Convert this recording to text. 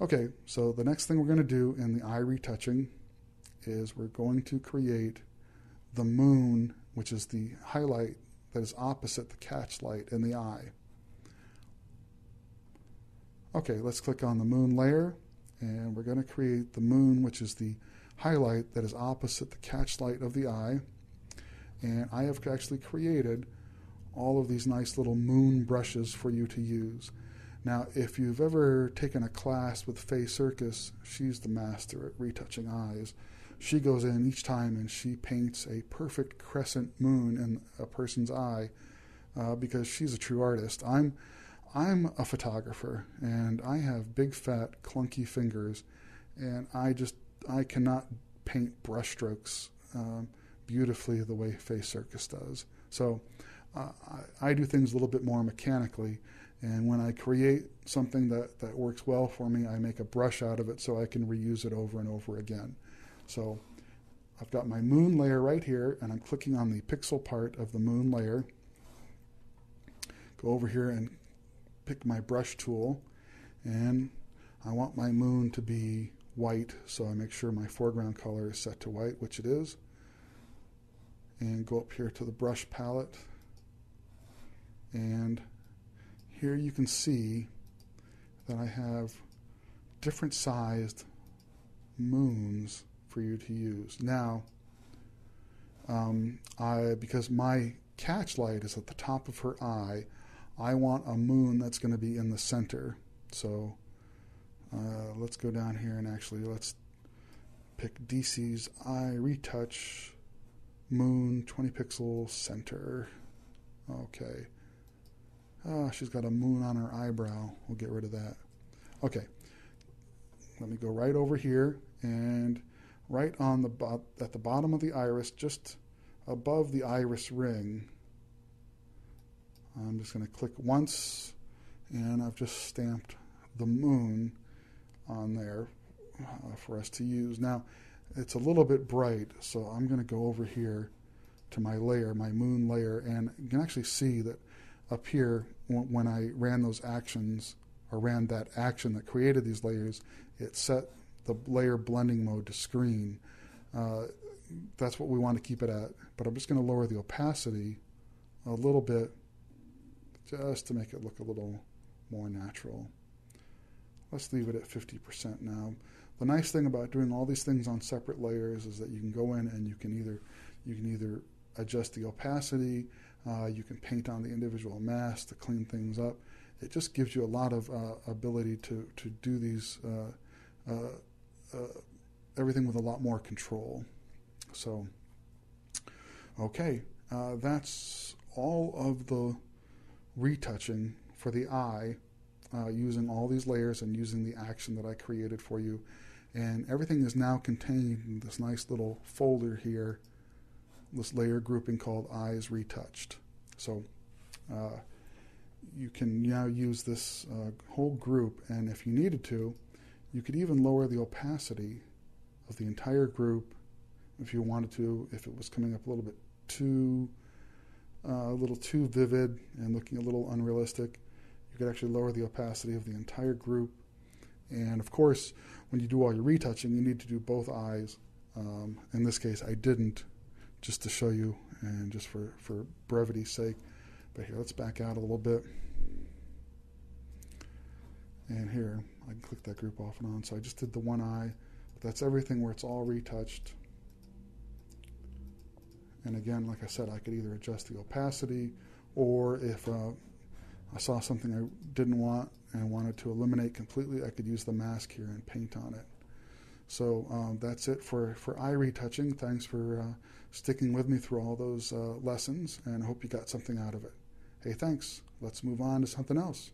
Okay, so the next thing we're going to do in the eye retouching is we're going to create the moon, which is the highlight that is opposite the catch light in the eye. Okay, let's click on the moon layer, and we're going to create the moon, which is the highlight that is opposite the catch light of the eye. And I have actually created all of these nice little moon brushes for you to use. Now, if you've ever taken a class with Faye Circus, she's the master at retouching eyes. She goes in each time and she paints a perfect crescent moon in a person's eye because she's a true artist. I'm a photographer, and I have big, fat, clunky fingers, and I cannot paint brushstrokes beautifully the way Faye Circus does. So I do things a little bit more mechanically, and when I create something that works well for me, I make a brush out of it so I can reuse it over and over again. So I've got my moon layer right here, and I'm clicking on the pixel part of the moon layer. Go over here and pick my brush tool, and I want my moon to be white, so I make sure my foreground color is set to white, which it is. And go up here to the brush palette, and here you can see that I have different sized moons for you to use. Now, because my catch light is at the top of her eye, I want a moon that's going to be in the center. So let's go down here and actually let's pick DC's Eye Retouch Moon 20 pixel center. Okay. She's got a moon on her eyebrow. We'll get rid of that. Okay. Let me go right over here, and right on at the bottom of the iris, just above the iris ring, I'm just going to click once, and I've just stamped the moon on there for us to use. Now, it's a little bit bright, so I'm going to go over here to my layer, my moon layer, and you can actually see that up here, when I ran those actions, or ran that action that created these layers, it set the layer blending mode to screen. That's what we want to keep it at, but I'm just going to lower the opacity a little bit just to make it look a little more natural. Let's leave it at 50% now. The nice thing about doing all these things on separate layers is that you can go in and you can either adjust the opacity, you can paint on the individual masks to clean things up. It just gives you a lot of ability to do these everything with a lot more control. So, okay, that's all of the retouching for the eye, using all these layers and using the action that I created for you. And everything is now contained in this nice little folder here, this layer grouping called Eyes Retouched. So you can now use this whole group, and if you needed to, you could even lower the opacity of the entire group if you wanted to, if it was coming up a little bit too vivid and looking a little unrealistic. You could actually lower the opacity of the entire group. And of course, when you do all your retouching, you need to do both eyes. In this case, I didn't, just to show you and just for brevity's sake. But here, let's back out a little bit. And here, I can click that group off and on. So I just did the one eye, but that's everything where it's all retouched. And again, like I said, I could either adjust the opacity, or if I saw something I didn't want and wanted to eliminate completely, I could use the mask here and paint on it. So that's it for eye retouching. Thanks for sticking with me through all those lessons, and I hope you got something out of it. Hey, thanks. Let's move on to something else.